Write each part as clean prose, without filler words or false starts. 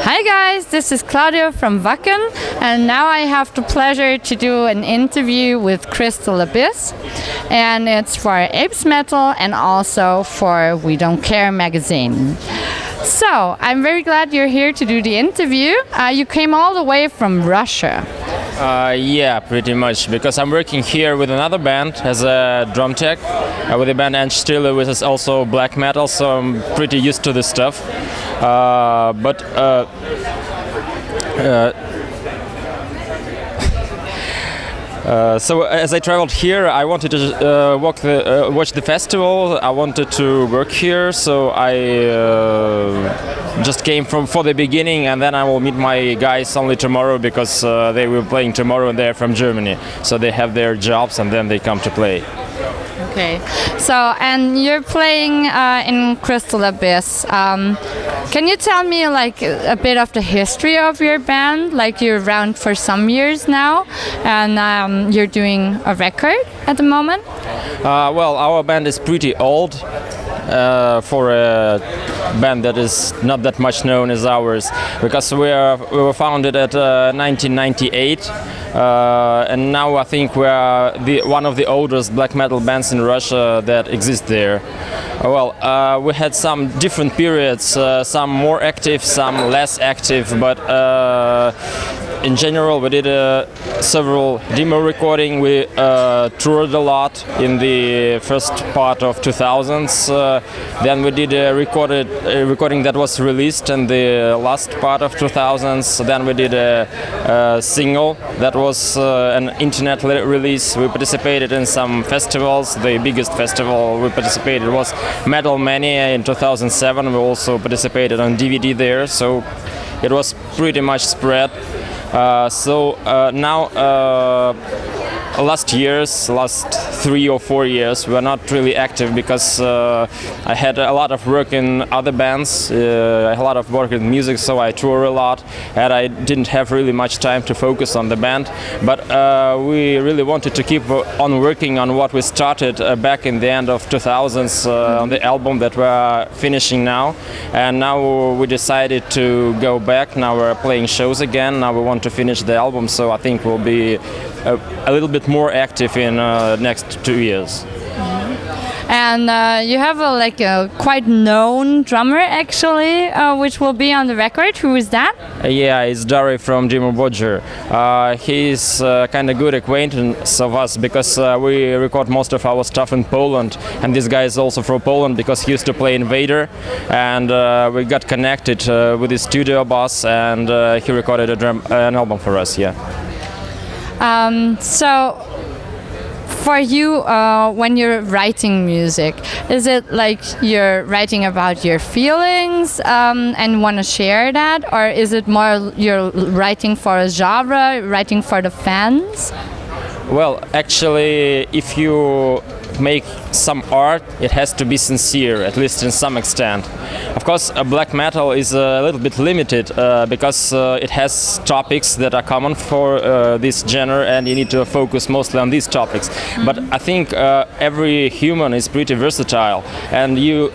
Hi guys, this is Claudia from Wacken, and now I have the pleasure to do an interview with Crystal Abyss, and it's for Apesmetal and also for We Don't Care magazine. So, I'm very glad you're here to do the interview. You came all the way from Russia. Yeah, pretty much, because I'm working here with another band as a drum tech with the band Ange Stille, which is also black metal, so I'm pretty used to this stuff. So as I traveled here, I wanted to watch the festival. I wanted to work here, so I just came for the beginning, and then I will meet my guys only tomorrow because they will be playing tomorrow and they're from Germany, so they have their jobs and then they come to play. Okay, so and you're playing in Crystal Abyss. Can you tell me like a bit of the history of your band? Like you're around for some years now, and you're doing a record at the moment. Well, our band is pretty old for a band that is not that much known as ours, because we were founded at 1998. And now I think we are one of the oldest black metal bands in Russia that exist there. We had some different periods, some more active, some less active, but in general we did several demo recording. We toured a lot in the first part of 2000s. Then we did a recording that was released in the last part of 2000s. Then we did a single that was an internet release. We participated in some festivals. The biggest festival we participated was Metal Mania in 2007. We also participated on DVD there, so it was pretty much spread. Now last 3 or 4 years, we were not really active because I had a lot of work in other bands, a lot of work in music, so I tour a lot, and I didn't have really much time to focus on the band. But we really wanted to keep on working on what we started back in the end of 2000s on the album that we're finishing now. And now we decided to go back. Now we're playing shows again. Now we want to finish the album, so I think we'll be a little bit more active in next 2 years. And you have a quite known drummer actually, which will be on the record. Who is that? Yeah, it's Dari from Dimmu Borgir. He's kind of good acquaintance of us because we record most of our stuff in Poland, and this guy is also from Poland because he used to play in Vader, and we got connected with his studio boss, and he recorded an album for us. Yeah. So for you, when you're writing music, is it like you're writing about your feelings and want to share that, or is it more you're writing for a genre, writing for the fans? Well, actually, if you make some art, it has to be sincere, at least in some extent. Of course, black metal is a little bit limited because it has topics that are common for this genre, and you need to focus mostly on these topics. But I think every human is pretty versatile, and you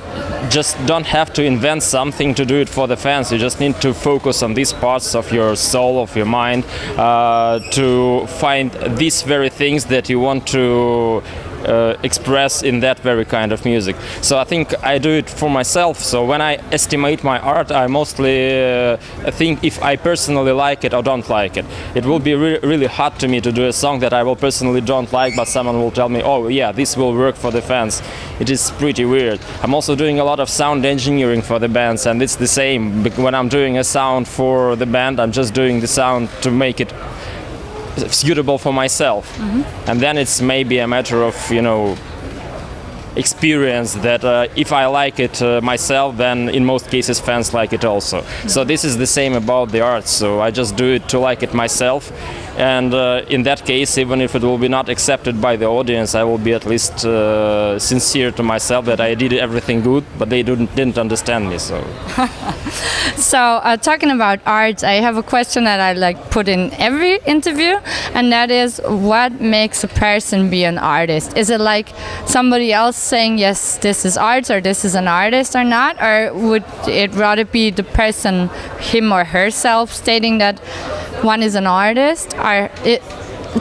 just don't have to invent something to do it for the fans. You just need to focus on these parts of your soul, of your mind, to find these very things that you want to express in that very kind of music. So I think I do it for myself. So when I estimate my art, I mostly think if I personally like it or don't like it. It will be really hard to me to do a song that I will personally don't like, but someone will tell me, oh yeah, this will work for the fans. It is pretty weird. I'm also doing a lot of sound engineering for the bands, and it's the same. When I'm doing a sound for the band, I'm just doing the sound to make it suitable for myself. And then it's maybe a matter of experience that if I like it myself, then in most cases fans like it also. So this is the same about the art. So I just do it to like it myself, and in that case, even if it will be not accepted by the audience, I will be at least sincere to myself that I did everything good, but they didn't understand me. So So talking about art, I have a question that I put in every interview, and that is, what makes a person be an artist? Is it like somebody else saying, yes, this is art or this is an artist or not? Or would it rather be the person, him or herself, stating that one is an artist?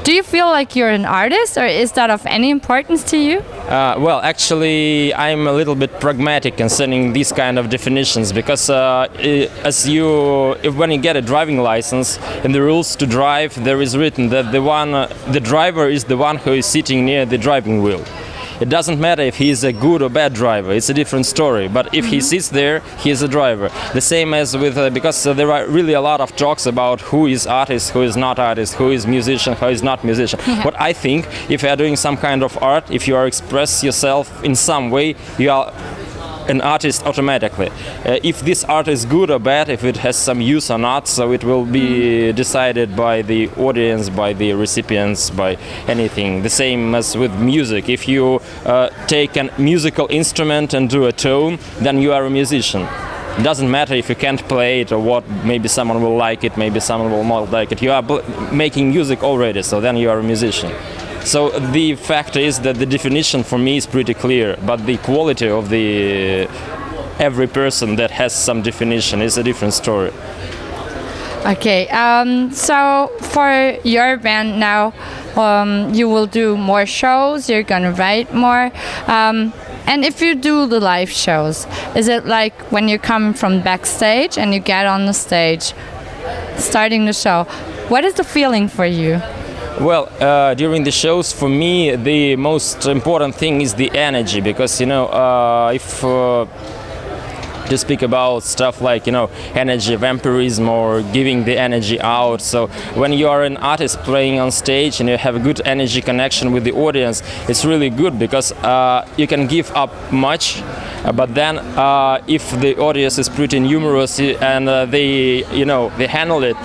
Do you feel like you're an artist, or is that of any importance to you? Well, actually, I'm a little bit pragmatic concerning these kind of definitions, because when you get a driving license, in the rules to drive, there is written that the driver is the one who is sitting near the driving wheel. It doesn't matter if he is a good or bad driver, it's a different story. But if he sits there, he is a driver. The same as with, because there are really a lot of talks about who is artist, who is not artist, who is musician, who is not musician. Yeah. But I think if you are doing some kind of art, if you are express yourself in some way, you are an artist automatically. If this art is good or bad, if it has some use or not, so it will be decided by the audience, by the recipients, by anything. The same as with music. If you take a musical instrument and do a tone, then you are a musician. It doesn't matter if you can't play it or what, maybe someone will like it, maybe someone will not like it. You are making music already, so then you are a musician. So the fact is that the definition for me is pretty clear, but the quality of every person that has some definition is a different story. Okay, so for your band now, you will do more shows, you're gonna write more. And if you do the live shows, is it like when you come from backstage and you get on the stage, starting the show, what is the feeling for you? Well, during the shows, for me, the most important thing is the energy, because, if to speak about stuff like, energy vampirism or giving the energy out. So when you are an artist playing on stage and you have a good energy connection with the audience, it's really good, because you can give up much, but then if the audience is pretty numerous and they handle it,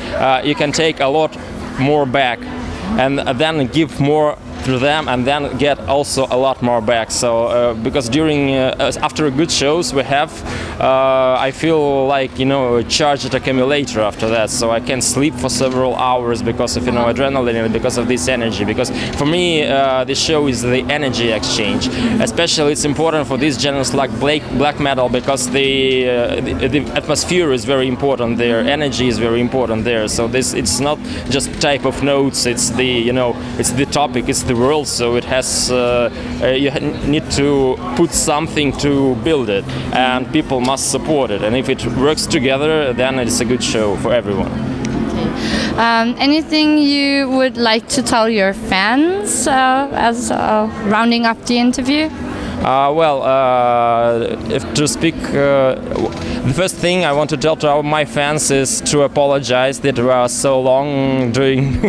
you can take a lot more back, and then give more to them, and then get also a lot more back. So because after good shows we have, I feel like a charged accumulator after that, so I can sleep for several hours because of adrenaline and because of this energy. Because for me the show is the energy exchange. Especially it's important for these genres like black metal, because the atmosphere is very important there, energy is very important there. So it's not just type of notes, it's it's the topic, it's the world, so it has you need to put something to build it, and people must support it, and if it works together, then it's a good show for everyone. Anything you would like to tell your fans as rounding up the interview? If to speak, the first thing I want to tell to my fans is to apologize that we are so long doing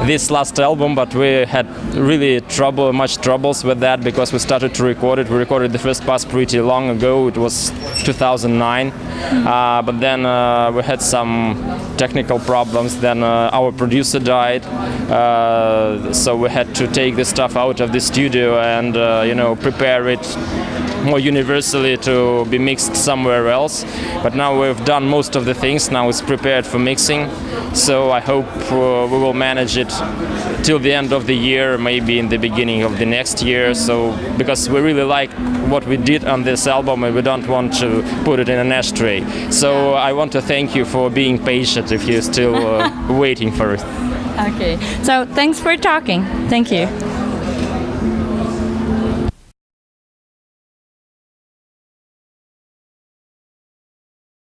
this last album, but we had really much troubles with that, because we started to record it. We recorded the first part pretty long ago. It was 2009, but then we had some technical problems. Then our producer died, so we had to take the stuff out of the studio and prepare it more universally to be mixed somewhere else. But now we've done most of the things. Now it's prepared for mixing. So I hope we will manage it till the end of the year, maybe in the beginning of the next year. So because we really like what we did on this album, and we don't want to put it in an ashtray. So I want to thank you for being patient if you're still waiting for it. Okay. So thanks for talking. Thank you.